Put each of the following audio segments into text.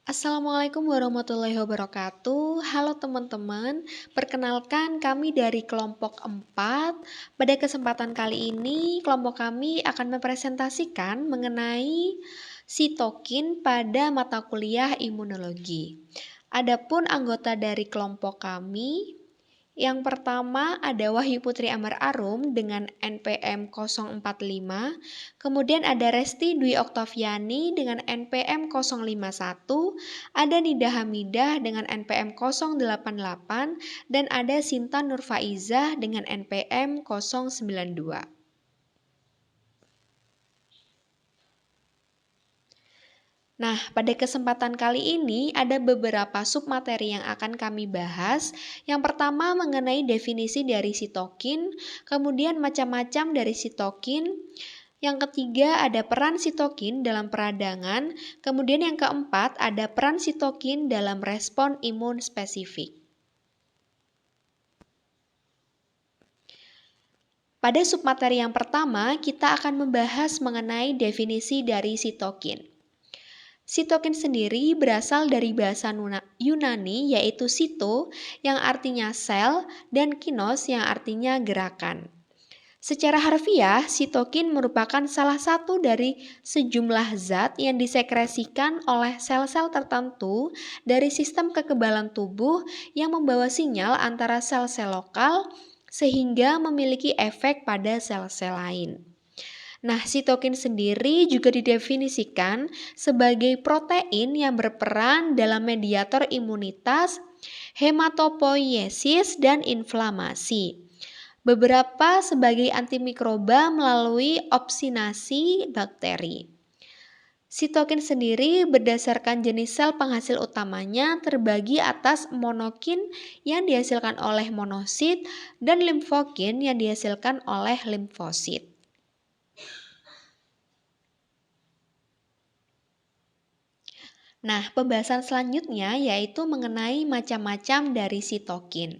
Assalamualaikum warahmatullahi wabarakatuh. Halo teman-teman, perkenalkan kami dari kelompok 4. Pada kesempatan kali ini, kelompok kami akan mempresentasikan mengenai sitokin pada mata kuliah imunologi. Adapun anggota dari kelompok kami, yang pertama ada Wahyu Putri Amar Arum dengan NPM 045, kemudian ada Resti Dwi Oktaviani dengan NPM 051, ada Nida Hamidah dengan NPM 088, dan ada Sinta Nurfaizah dengan NPM 092. Nah, pada kesempatan kali ini ada beberapa submateri yang akan kami bahas. Yang pertama mengenai definisi dari sitokin, kemudian macam-macam dari sitokin. Yang ketiga ada peran sitokin dalam peradangan, kemudian yang keempat ada peran sitokin dalam respon imun spesifik. Pada submateri yang pertama, kita akan membahas mengenai definisi dari sitokin. Sitokin sendiri berasal dari bahasa Yunani yaitu sito yang artinya sel dan kinos yang artinya gerakan. Secara harfiah, sitokin merupakan salah satu dari sejumlah zat yang disekresikan oleh sel-sel tertentu dari sistem kekebalan tubuh yang membawa sinyal antara sel-sel lokal sehingga memiliki efek pada sel-sel lain. Nah, sitokin sendiri juga didefinisikan sebagai protein yang berperan dalam mediator imunitas, hematopoiesis, dan inflamasi. Beberapa sebagai antimikroba melalui opsinasi bakteri. Sitokin sendiri berdasarkan jenis sel penghasil utamanya terbagi atas monokin yang dihasilkan oleh monosit dan limfokin yang dihasilkan oleh limfosit. Nah, pembahasan selanjutnya yaitu mengenai macam-macam dari sitokin.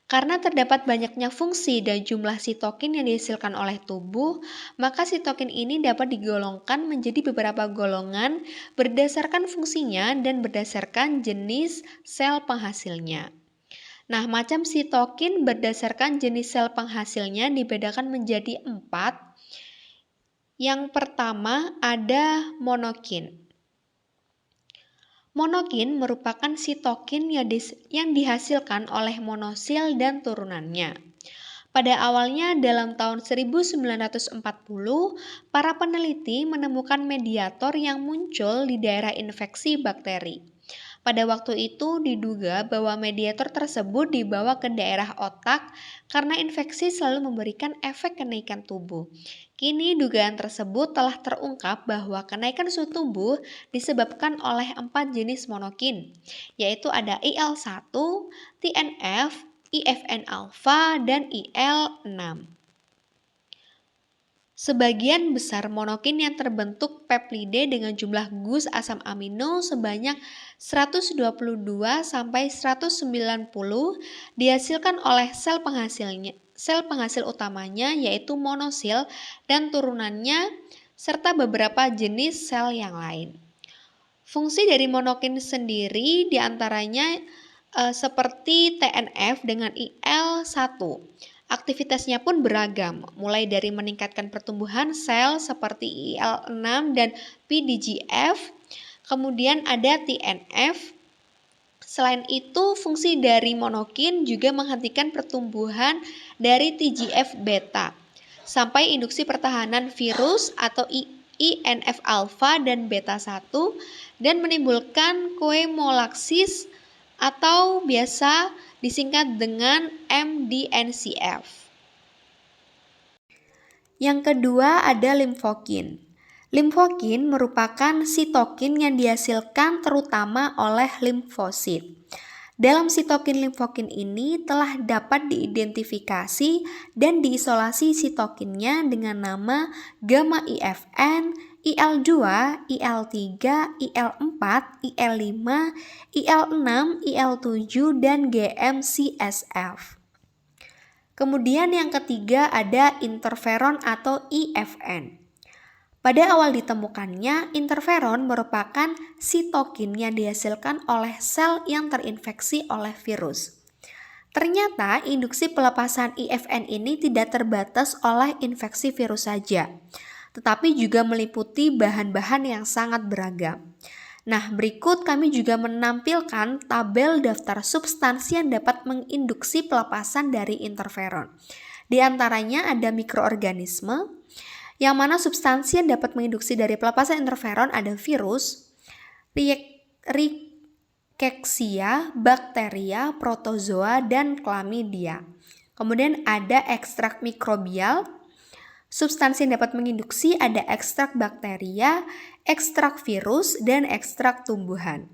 Karena terdapat banyaknya fungsi dan jumlah sitokin yang dihasilkan oleh tubuh, maka sitokin ini dapat digolongkan menjadi beberapa golongan berdasarkan fungsinya dan berdasarkan jenis sel penghasilnya. Nah, macam sitokin berdasarkan jenis sel penghasilnya dibedakan menjadi 4. Yang pertama ada monokin. Monokin merupakan sitokin yang dihasilkan oleh monosil dan turunannya. Pada awalnya dalam tahun 1940, para peneliti menemukan mediator yang muncul di daerah infeksi bakteri. Pada waktu itu diduga bahwa mediator tersebut dibawa ke daerah otak karena infeksi selalu memberikan efek kenaikan tubuh. Kini dugaan tersebut telah terungkap bahwa kenaikan suhu tubuh disebabkan oleh 4 jenis monokin, yaitu ada IL-1, TNF, IFN-alpha, dan IL-6. Sebagian besar monokin yang terbentuk peptide dengan jumlah gus asam amino sebanyak 122 sampai 190 dihasilkan oleh sel penghasil utamanya yaitu monosil dan turunannya serta beberapa jenis sel yang lain. Fungsi dari monokin sendiri diantaranya seperti TNF dengan IL-1. Aktivitasnya pun beragam, mulai dari meningkatkan pertumbuhan sel seperti IL-6 dan PDGF, kemudian ada TNF. Selain itu, fungsi dari monokin juga menghentikan pertumbuhan dari TGF-beta, sampai induksi pertahanan virus atau INF-alpha dan beta-1, dan menimbulkan koemolaksis atau biasa disingkat dengan MDNCF. Yang kedua ada limfokin. Limfokin merupakan sitokin yang dihasilkan terutama oleh limfosit. Dalam sitokin limfokin ini telah dapat diidentifikasi dan diisolasi sitokinnya dengan nama gamma IFN, IL2, IL3, IL4, IL5, IL6, IL7, dan GM-CSF. Kemudian yang ketiga ada interferon atau IFN. Pada awal ditemukannya, interferon merupakan sitokin yang dihasilkan oleh sel yang terinfeksi oleh virus. Ternyata induksi pelepasan IFN ini tidak terbatas oleh infeksi virus saja, tetapi juga meliputi bahan-bahan yang sangat beragam. Nah, berikut kami juga menampilkan tabel daftar substansi yang dapat menginduksi pelepasan dari interferon. Di antaranya ada mikroorganisme, yang mana substansi yang dapat menginduksi dari pelepasan interferon ada virus, rickettsia, bakteria, protozoa, dan chlamydia. Kemudian ada ekstrak mikrobial. Substansi yang dapat menginduksi ada ekstrak bakteria, ekstrak virus, dan ekstrak tumbuhan.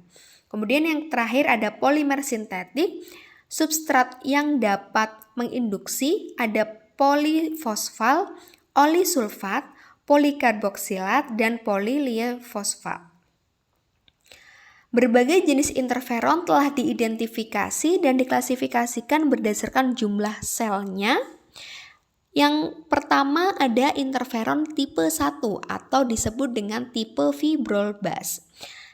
Kemudian yang terakhir ada polimer sintetik. Substrat yang dapat menginduksi ada polifosfal, olisulfat, polikarboksilat, dan poliliefosfat. Berbagai jenis interferon telah diidentifikasi dan diklasifikasikan berdasarkan jumlah selnya. Yang pertama ada interferon tipe 1 atau disebut dengan tipe fibroblast.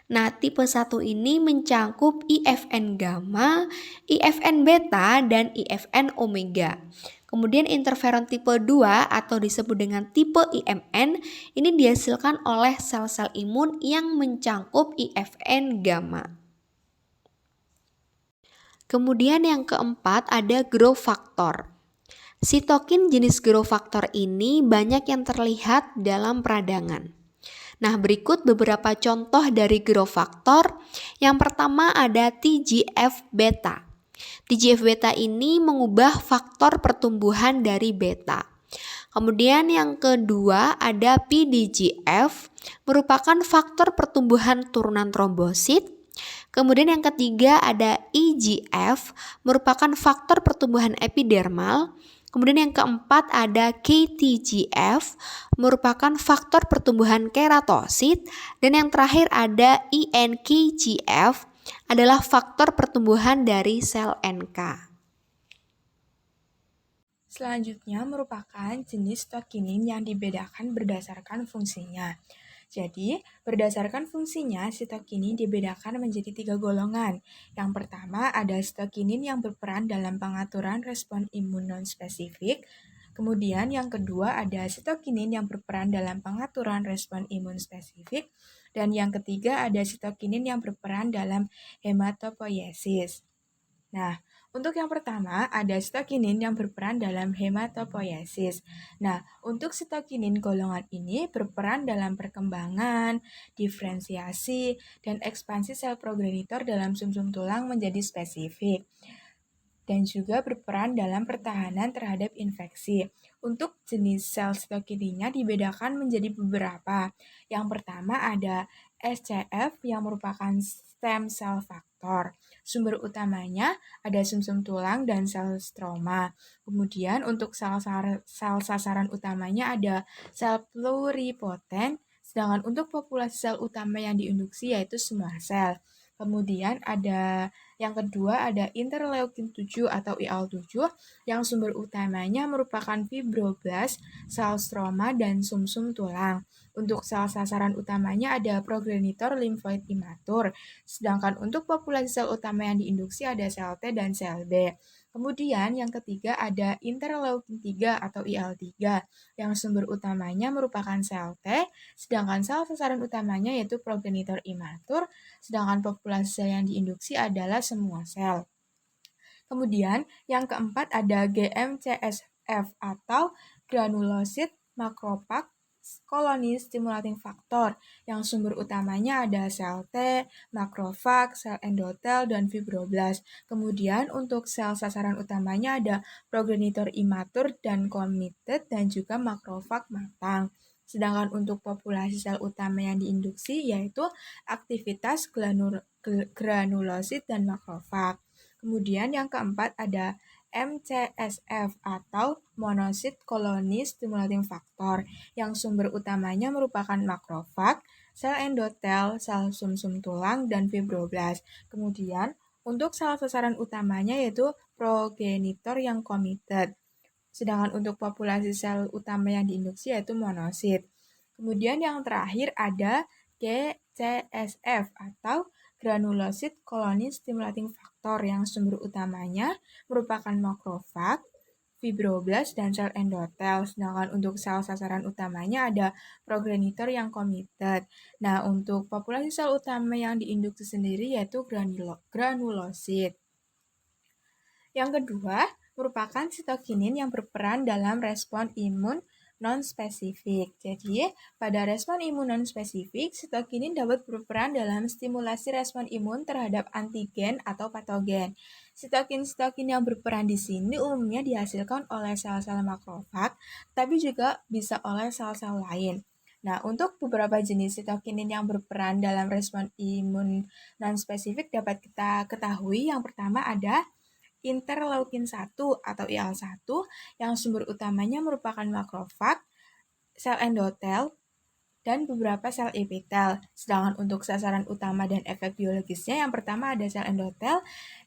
Nah, tipe 1 ini mencakup IFN gamma, IFN beta, dan IFN omega. Kemudian interferon tipe 2 atau disebut dengan tipe IMN ini dihasilkan oleh sel-sel imun yang mencakup IFN gamma. Kemudian yang keempat ada growth factor. Sitokin jenis growth factor ini banyak yang terlihat dalam peradangan. Nah, berikut beberapa contoh dari growth factor. Yang pertama ada TGF-beta. TGF-beta ini mengubah faktor pertumbuhan dari beta. Kemudian yang kedua ada PDGF, merupakan faktor pertumbuhan turunan trombosit. Kemudian yang ketiga ada EGF, merupakan faktor pertumbuhan epidermal. Kemudian yang keempat ada KTGF, merupakan faktor pertumbuhan keratosit. Dan yang terakhir ada INKGF, adalah faktor pertumbuhan dari sel NK. Selanjutnya merupakan jenis sitokinin yang dibedakan berdasarkan fungsinya. Jadi, berdasarkan fungsinya, sitokinin dibedakan menjadi 3 golongan. Yang pertama ada sitokinin yang berperan dalam pengaturan respon imun non-spesifik. Kemudian yang kedua ada sitokinin yang berperan dalam pengaturan respon imun spesifik. Dan yang ketiga ada sitokinin yang berperan dalam hematopoiesis. Nah, untuk yang pertama, ada sitokinin yang berperan dalam hematopoiesis. Nah, untuk sitokinin golongan ini berperan dalam perkembangan, diferensiasi, dan ekspansi sel progenitor dalam sumsum tulang menjadi spesifik. Dan juga berperan dalam pertahanan terhadap infeksi. Untuk jenis sel sitokininnya dibedakan menjadi beberapa. Yang pertama ada SCF yang merupakan stem cell factor. Sumber utamanya ada sumsum tulang dan sel stroma. Kemudian untuk sel sasaran utamanya ada sel pluripotent, sedangkan untuk populasi sel utama yang diinduksi yaitu semua sel. Kemudian ada yang kedua ada interleukin 7 atau IL-7 yang sumber utamanya merupakan fibroblast, sel stroma, dan sumsum tulang. Untuk sel sasaran utamanya ada progenitor limfoid imatur, sedangkan untuk populasi sel utama yang diinduksi ada sel T dan sel B. Kemudian yang ketiga ada interleukin 3 atau IL-3 yang sumber utamanya merupakan sel T, sedangkan sel sasaran utamanya yaitu progenitor imatur, sedangkan populasi sel yang diinduksi adalah semua sel. Kemudian yang keempat ada GM-CSF atau granulosit macrophage colony stimulating factor yang sumber utamanya ada sel T, makrofag, sel endotel, dan fibroblast. Kemudian untuk sel sasaran utamanya ada progenitor imatur dan committed dan juga makrofag matang. Sedangkan untuk populasi sel utama yang diinduksi yaitu aktivitas granulosit dan makrofag. Kemudian yang keempat ada MCSF atau monocyte colony stimulating factor yang sumber utamanya merupakan makrofag, sel endotel, sel sumsum tulang, dan fibroblast. Kemudian untuk sel sasaran utamanya yaitu progenitor yang committed. Sedangkan untuk populasi sel utama yang diinduksi yaitu monosit. Kemudian yang terakhir ada GCSF atau Granulocyte Colony Stimulating Factor yang sumber utamanya merupakan makrofag, fibroblast, dan sel endotel. Sedangkan untuk sel sasaran utamanya ada progenitor yang committed. Nah, untuk populasi sel utama yang diinduksi sendiri yaitu granulosit. Yang kedua, merupakan sitokinin yang berperan dalam respon imun non-spesifik. Jadi, pada respon imun non-spesifik, sitokinin dapat berperan dalam stimulasi respon imun terhadap antigen atau patogen. Sitokin-sitokin yang berperan di sini umumnya dihasilkan oleh sel-sel makrofag, tapi juga bisa oleh sel-sel lain. Nah, untuk beberapa jenis sitokinin yang berperan dalam respon imun non-spesifik dapat kita ketahui. Yang pertama ada interleukin 1 atau IL-1 yang sumber utamanya merupakan makrofag, sel endotel, dan beberapa sel epitel. Sedangkan untuk sasaran utama dan efek biologisnya, yang pertama ada sel endotel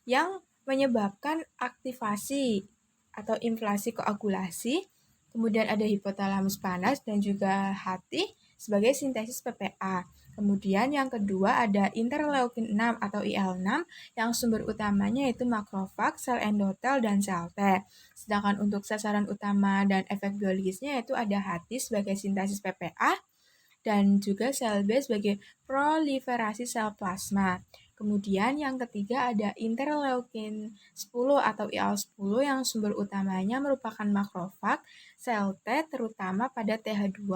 yang menyebabkan aktivasi atau inflasi koagulasi, kemudian ada hipotalamus panas dan juga hati sebagai sintesis PPA. Kemudian yang kedua ada interleukin 6 atau IL-6 yang sumber utamanya yaitu makrofag, sel endotel, dan sel T. Sedangkan untuk sasaran utama dan efek biologisnya yaitu ada hati sebagai sintesis PPA dan juga sel B sebagai proliferasi sel plasma. Kemudian yang ketiga ada interleukin 10 atau IL-10 yang sumber utamanya merupakan makrofag, sel T terutama pada TH2.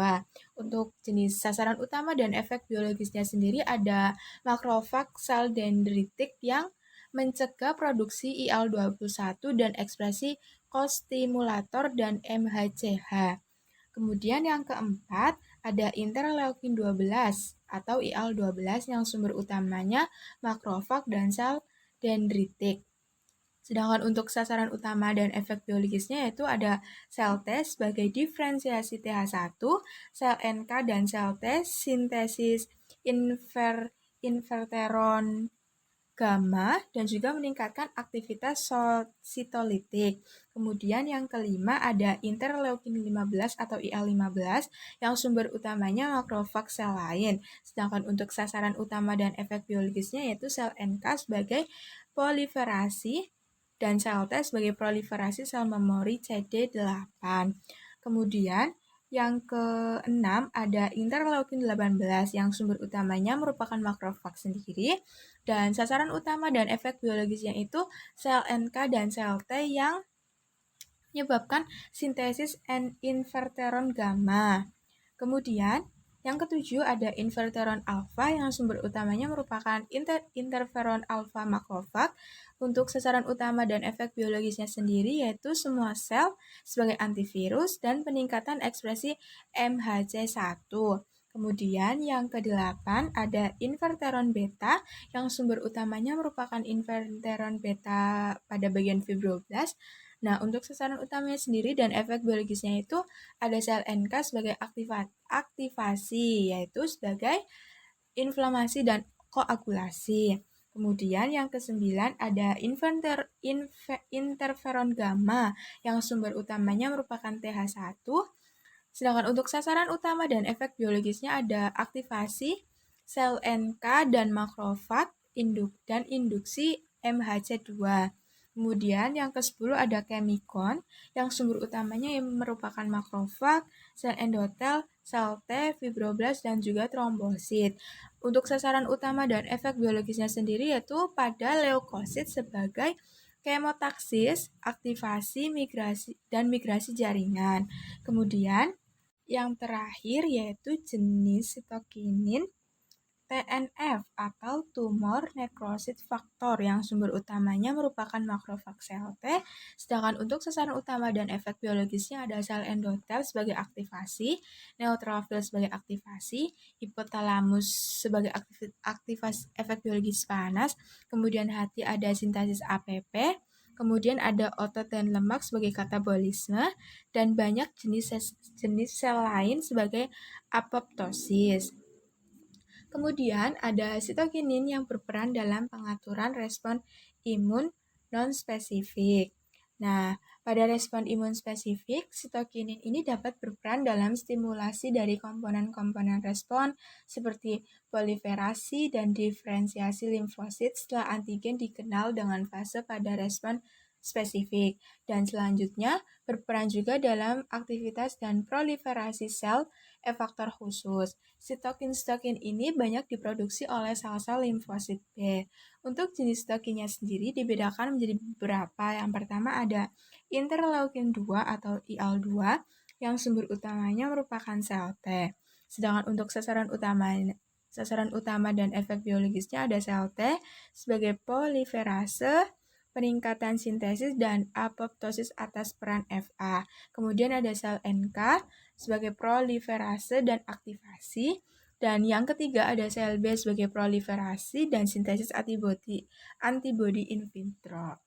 Untuk jenis sasaran utama dan efek biologisnya sendiri ada makrofag sel dendritik yang mencegah produksi IL-21 dan ekspresi kostimulator dan MHCH. Kemudian yang keempat, ada interleukin 12 atau IL-12 yang sumber utamanya makrofag dan sel dendritik. Sedangkan untuk sasaran utama dan efek biologisnya yaitu ada sel T sebagai diferensiasi TH1, sel NK dan sel T sintesis interferon gamma dan juga meningkatkan aktivitas sitolitik. Kemudian yang kelima ada interleukin 15 atau IL-15 yang sumber utamanya makrofag sel lain. Sedangkan untuk sasaran utama dan efek biologisnya yaitu sel NK sebagai proliferasi dan sel T sebagai proliferasi sel memori CD8. Kemudian yang keenam ada interleukin 18 yang sumber utamanya merupakan makrofag sendiri dan sasaran utama dan efek biologisnya itu sel NK dan sel T yang menyebabkan sintesis interferon gamma. Kemudian yang ketujuh ada interferon alfa yang sumber utamanya merupakan interferon alfa makrofag. Untuk sasaran utama dan efek biologisnya sendiri yaitu semua sel sebagai antivirus dan peningkatan ekspresi MHC1. Kemudian yang kedelapan ada interferon beta yang sumber utamanya merupakan interferon beta pada bagian fibroblast. Nah, untuk sasaran utamanya sendiri dan efek biologisnya itu ada sel NK sebagai aktivasi, yaitu sebagai inflamasi dan koagulasi. Kemudian yang kesembilan ada interferon gamma yang sumber utamanya merupakan TH1. Sedangkan untuk sasaran utama dan efek biologisnya ada aktivasi sel NK dan makrofag dan induksi MHC2. Kemudian yang ke-10 ada chemikon yang sumber utamanya yang merupakan makrofag, sel endotel, sel T, fibroblast, dan juga trombosit. Untuk sasaran utama dan efek biologisnya sendiri yaitu pada leukosit sebagai kemotaksis, aktivasi, migrasi jaringan. Kemudian yang terakhir yaitu jenis sitokinin TNF atau tumor necrosis factor yang sumber utamanya merupakan makrofag sel T, sedangkan untuk sasaran utama dan efek biologisnya ada sel endotel sebagai aktivasi, neutrofil sebagai aktivasi, hipotalamus sebagai aktivasi efek biologis panas, kemudian hati ada sintesis APP, kemudian ada otot dan lemak sebagai katabolisme, dan banyak jenis sel lain sebagai apoptosis. Kemudian ada sitokinin yang berperan dalam pengaturan respon imun non-spesifik. Nah, pada respon imun spesifik, sitokinin ini dapat berperan dalam stimulasi dari komponen-komponen respon seperti proliferasi dan diferensiasi limfosit setelah antigen dikenal dengan fase pada respon spesifik. Dan selanjutnya, berperan juga dalam aktivitas dan proliferasi sel efektor khusus. Sitokin-sitokin ini banyak diproduksi oleh sel-sel limfosit B. Untuk jenis sitokinnya sendiri dibedakan menjadi beberapa. Yang pertama ada interleukin 2 atau IL-2 yang sumber utamanya merupakan sel T. Sedangkan untuk sasaran utama dan efek biologisnya ada sel T sebagai proliferase, peningkatan sintesis dan apoptosis atas peran Fa. Kemudian ada sel NK sebagai proliferase dan aktivasi. Dan yang ketiga ada sel B sebagai proliferasi dan sintesis antibodi in vitro.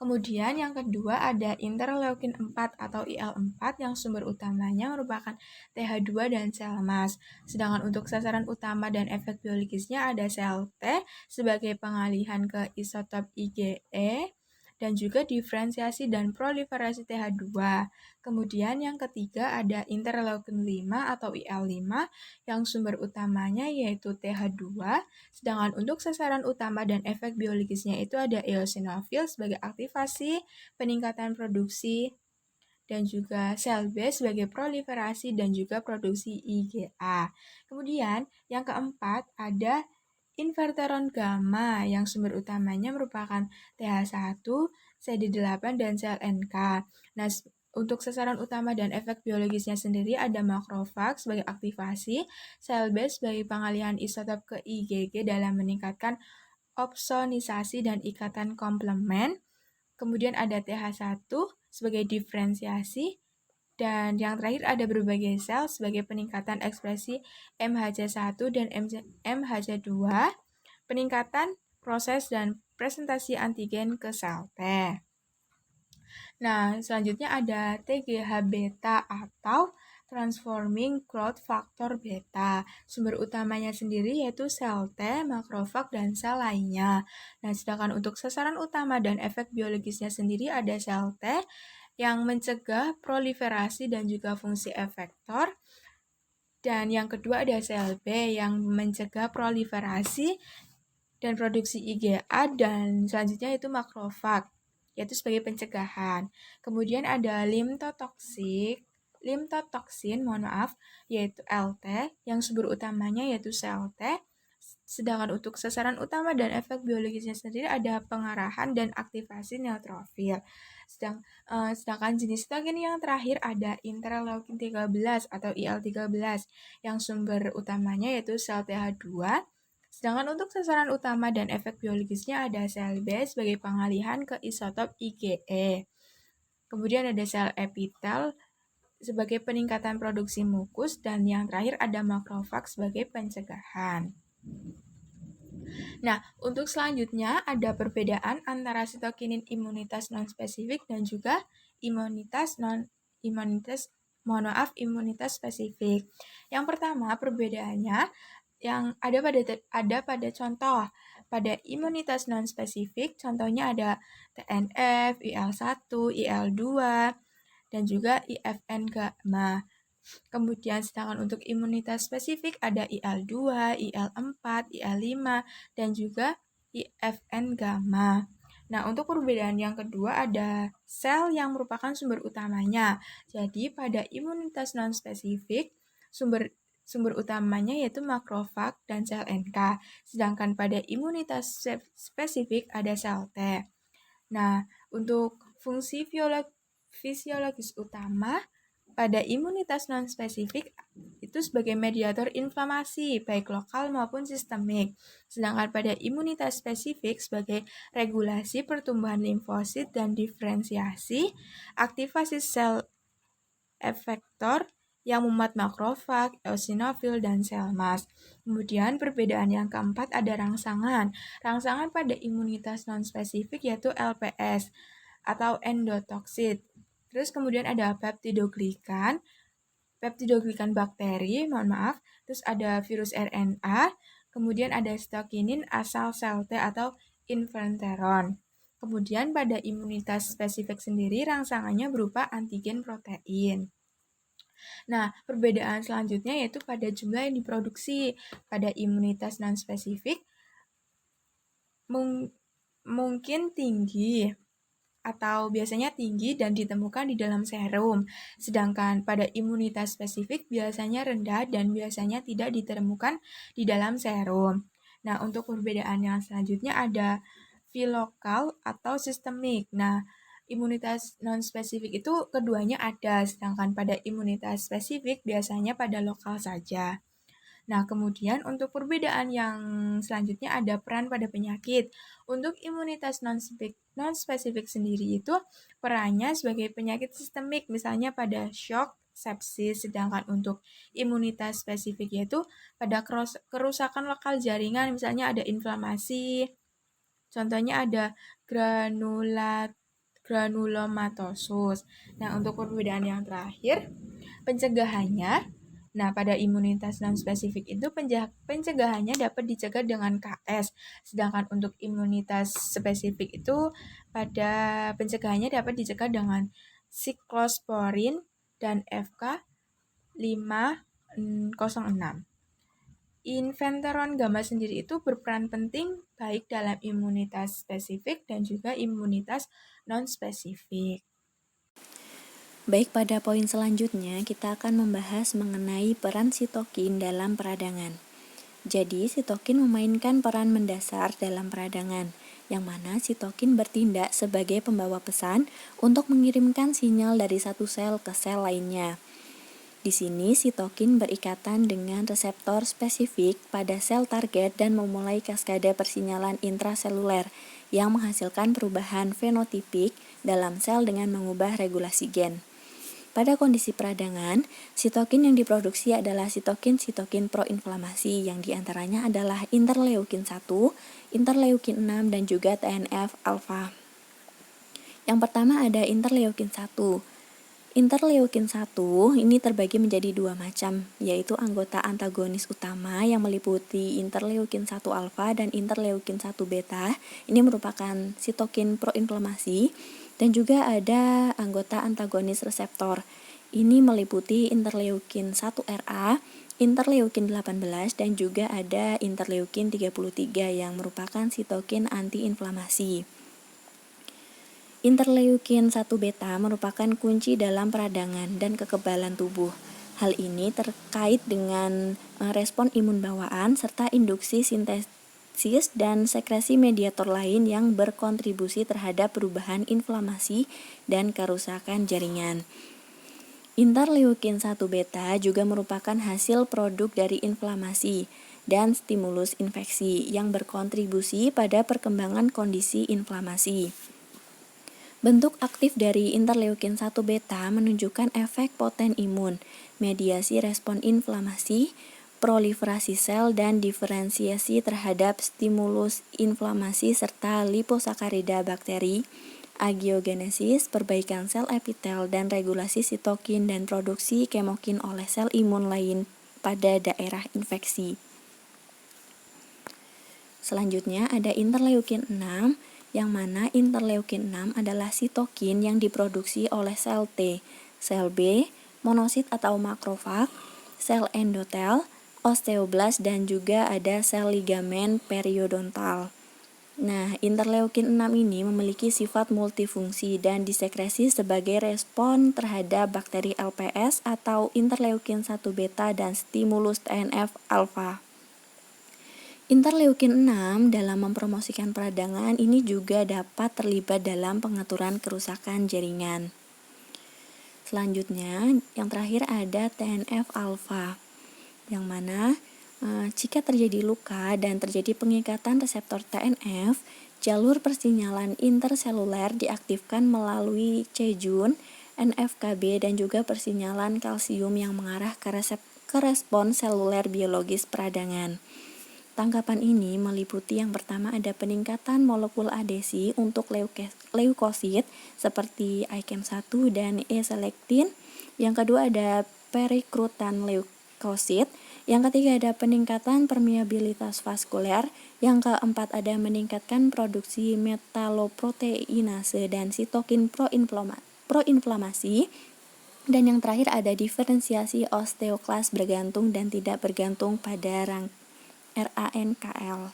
Kemudian yang kedua ada interleukin 4 atau IL-4 yang sumber utamanya merupakan TH2 dan sel emas. Sedangkan untuk sasaran utama dan efek biologisnya ada sel T sebagai pengalihan ke isotop IgE dan juga diferensiasi dan proliferasi TH2. Kemudian yang ketiga ada interleukin 5 atau IL-5 yang sumber utamanya yaitu TH2, sedangkan untuk sasaran utama dan efek biologisnya itu ada eosinofil sebagai aktivasi, peningkatan produksi, dan juga sel B sebagai proliferasi dan juga produksi IgA. Kemudian yang keempat ada interferon gamma yang sumber utamanya merupakan TH1, CD8, dan sel NK. Nah, untuk sasaran utama dan efek biologisnya sendiri ada makrofag sebagai aktivasi, sel B sebagai pengalihan isotop ke IgG dalam meningkatkan opsonisasi dan ikatan komplement. Kemudian ada TH1 sebagai diferensiasi, dan yang terakhir ada berbagai sel sebagai peningkatan ekspresi MHC1 dan MHC2, peningkatan proses dan presentasi antigen ke sel T. Nah, selanjutnya ada TGH beta atau Transforming Growth Factor Beta. Sumber utamanya sendiri yaitu sel T, makrofag, dan sel lainnya. Nah, sedangkan untuk sasaran utama dan efek biologisnya sendiri ada sel T yang mencegah proliferasi dan juga fungsi efektor. Dan yang kedua ada sel B yang mencegah proliferasi dan produksi IgA, dan selanjutnya itu makrofag, yaitu sebagai pencegahan. Kemudian ada limtotoksin, yaitu LT, yang sumber utamanya yaitu sel T. Sedangkan untuk sasaran utama dan efek biologisnya sendiri ada pengarahan dan aktivasi neutrofil. Sedangkan jenis sitokin yang terakhir ada interleukin 13 atau IL-13 yang sumber utamanya yaitu sel TH2. Sedangkan untuk sasaran utama dan efek biologisnya ada sel B sebagai pengalihan ke isotop IgE. Kemudian ada sel epitel sebagai peningkatan produksi mukus, dan yang terakhir ada makrofag sebagai pencegahan. Nah, untuk selanjutnya ada perbedaan antara sitokinin imunitas non-spesifik dan juga imunitas spesifik. Yang pertama, perbedaannya yang ada pada contoh. Pada imunitas non-spesifik, contohnya ada TNF, IL-1, IL-2, dan juga IFN gamma. Kemudian sedangkan untuk imunitas spesifik ada IL-2, IL-4, IL-5, dan juga IFN gamma. Nah, untuk perbedaan yang kedua ada sel yang merupakan sumber utamanya. Jadi pada imunitas non-spesifik, sumber utamanya yaitu makrofag dan sel NK. Sedangkan pada imunitas spesifik ada sel T. Nah, untuk fungsi fisiologis utama pada imunitas non-spesifik itu sebagai mediator inflamasi, baik lokal maupun sistemik. Sedangkan pada imunitas spesifik sebagai regulasi pertumbuhan limfosit dan diferensiasi, aktivasi sel efektor yang memuat makrofag, eosinofil, dan sel emas. Kemudian perbedaan yang keempat ada rangsangan. Rangsangan pada imunitas non-spesifik yaitu LPS atau endotoksin. Terus kemudian ada peptidoglikan bakteri, terus ada virus RNA, kemudian ada sitokinin asal sel T atau interferon. Kemudian pada imunitas spesifik sendiri rangsangannya berupa antigen protein. Nah, perbedaan selanjutnya yaitu pada jumlah yang diproduksi. Pada imunitas non-spesifik mungkin tinggi atau biasanya tinggi dan ditemukan di dalam serum. Sedangkan pada imunitas spesifik biasanya rendah dan biasanya tidak ditemukan di dalam serum. Nah, untuk perbedaan yang selanjutnya ada filokal atau sistemik. Nah, imunitas non-spesifik itu keduanya ada, sedangkan pada imunitas spesifik biasanya pada lokal saja. Nah, kemudian untuk perbedaan yang selanjutnya ada peran pada penyakit. Untuk imunitas non-spesifik sendiri itu perannya sebagai penyakit sistemik, misalnya pada shock, sepsis, sedangkan untuk imunitas spesifik yaitu pada kerusakan lokal jaringan, misalnya ada inflamasi, contohnya ada granulomatosis. Nah, untuk perbedaan yang terakhir, pencegahannya. Nah, pada imunitas non-spesifik itu pencegahannya dapat dicegah dengan KS, sedangkan untuk imunitas spesifik itu pada pencegahannya dapat dicegah dengan siklosporin dan FK 506. Interferon gamma sendiri itu berperan penting baik dalam imunitas spesifik dan juga imunitas non-spesifik. Baik, pada poin selanjutnya kita akan membahas mengenai peran sitokin dalam peradangan. Jadi, sitokin memainkan peran mendasar dalam peradangan, yang mana sitokin bertindak sebagai pembawa pesan untuk mengirimkan sinyal dari satu sel ke sel lainnya. Di sini, sitokin berikatan dengan reseptor spesifik pada sel target dan memulai kaskade persinyalan intraseluler yang menghasilkan perubahan fenotipik dalam sel dengan mengubah regulasi gen. Pada kondisi peradangan, sitokin yang diproduksi adalah sitokin proinflamasi yang diantaranya adalah interleukin 1, interleukin 6, dan juga TNF-alfa. Yang pertama ada interleukin 1. Interleukin 1 ini terbagi menjadi dua macam, yaitu anggota antagonis utama yang meliputi interleukin 1 alfa dan interleukin 1 beta. Ini merupakan sitokin proinflamasi. Dan juga ada anggota antagonis reseptor. Ini meliputi interleukin 1RA, interleukin 18, dan juga ada interleukin 33 yang merupakan sitokin antiinflamasi. Interleukin 1 beta merupakan kunci dalam peradangan dan kekebalan tubuh. Hal ini terkait dengan respon imun bawaan serta induksi sintesis dan sekresi mediator lain yang berkontribusi terhadap perubahan inflamasi dan kerusakan jaringan. Interleukin 1 beta juga merupakan hasil produk dari inflamasi dan stimulus infeksi yang berkontribusi pada perkembangan kondisi inflamasi. Bentuk aktif dari interleukin 1 beta menunjukkan efek poten imun, mediasi respon inflamasi, proliferasi sel, dan diferensiasi terhadap stimulus inflamasi serta liposakarida bakteri, agiogenesis, perbaikan sel epitel, dan regulasi sitokin dan produksi kemokin oleh sel imun lain pada daerah infeksi. Selanjutnya ada interleukin 6, yang mana interleukin 6 adalah sitokin yang diproduksi oleh sel T, sel B, monosit atau makrofag, sel endotel, osteoblast, dan juga ada sel ligamen periodontal. Nah, interleukin 6 ini memiliki sifat multifungsi dan disekresi sebagai respon terhadap bakteri LPS atau interleukin 1 beta dan stimulus TNF-alfa. Interleukin 6 dalam mempromosikan peradangan ini juga dapat terlibat dalam pengaturan kerusakan jaringan. Selanjutnya, yang terakhir ada TNF-alfa. Yang mana jika terjadi luka dan terjadi pengikatan reseptor TNF, jalur persinyalan interseluler diaktifkan melalui C-Jun, NF-kB, dan juga persinyalan kalsium yang mengarah ke respon seluler biologis peradangan. Tangkapan ini meliputi yang pertama ada peningkatan molekul adesi untuk leukosit seperti ICAM1 dan E-selektin. Yang kedua ada perikrutan leukosit. Yang ketiga ada peningkatan permeabilitas vaskuler. Yang keempat ada meningkatkan produksi metaloproteinase dan sitokin proinflamasi. Dan yang terakhir ada diferensiasi osteoklas bergantung dan tidak bergantung pada RANKL.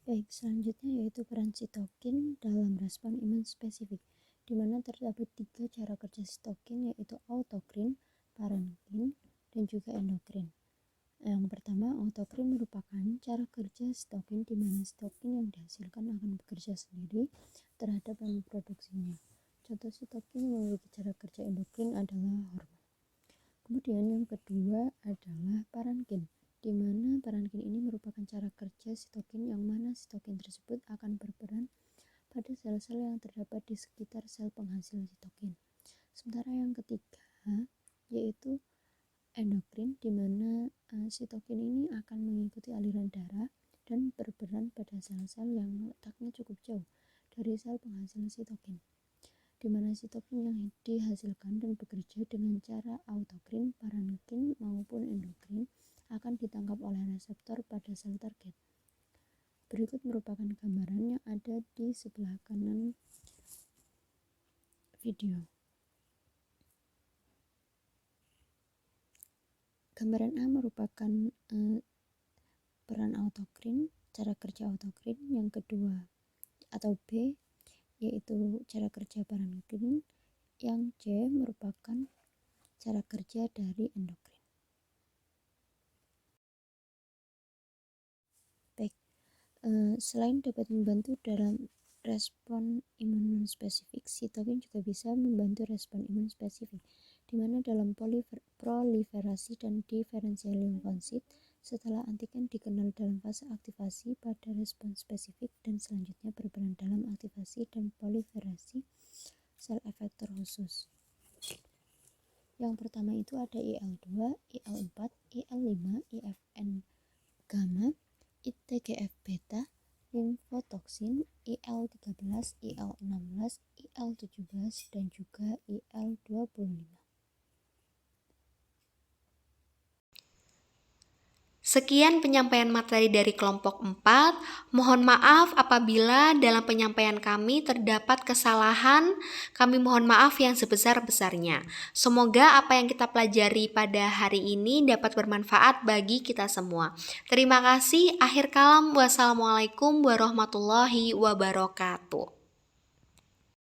Baik, selanjutnya yaitu peran sitokin dalam respon imun spesifik, di mana terdapat 3 cara kerja sitokin, yaitu autokrin, parenkin, dan juga endokrin. Yang pertama, autokrin merupakan cara kerja sitokin di mana sitokin yang dihasilkan akan bekerja sendiri terhadap yang memproduksinya. Contoh sitokin yang memiliki cara kerja endokrin adalah hormon. Kemudian yang kedua adalah parenkin, di mana parenkin ini merupakan cara kerja sitokin yang mana sitokin tersebut akan berperan pada sel-sel yang terdapat di sekitar sel penghasil sitokin. Sementara yang ketiga yaitu endokrin, di mana sitokin ini akan mengikuti aliran darah dan berperan pada sel-sel yang letaknya cukup jauh dari sel penghasil sitokin, di mana sitokin yang dihasilkan dan bekerja dengan cara autokrin, parenkin, maupun endokrin akan ditangkap oleh reseptor pada sel target. Berikut merupakan gambaran yang ada di sebelah kanan video. Gambaran A merupakan peran autokrin, cara kerja autokrin. Yang kedua atau B yaitu cara kerja parenkin. Yang C merupakan cara kerja dari endokrin. Baik, selain dapat membantu dalam respon imun spesifik, sitokin juga bisa membantu respon imun spesifik, di mana dalam proliferasi dan diferensial limfosit, setelah antigen dikenal dalam fase aktivasi pada respon spesifik dan selanjutnya berperan dalam aktivasi dan proliferasi sel efektor khusus. Yang pertama itu ada IL-2, IL-4, IL-5, IFN gamma, ITGF beta, limfotoksin, IL-13, IL-16, IL-17, dan juga IL-25. Sekian penyampaian materi dari kelompok 4. Mohon maaf apabila dalam penyampaian kami terdapat kesalahan. Kami mohon maaf yang sebesar-besarnya. Semoga apa yang kita pelajari pada hari ini dapat bermanfaat bagi kita semua. Terima kasih. Akhir kalam, wassalamualaikum warahmatullahi wabarakatuh.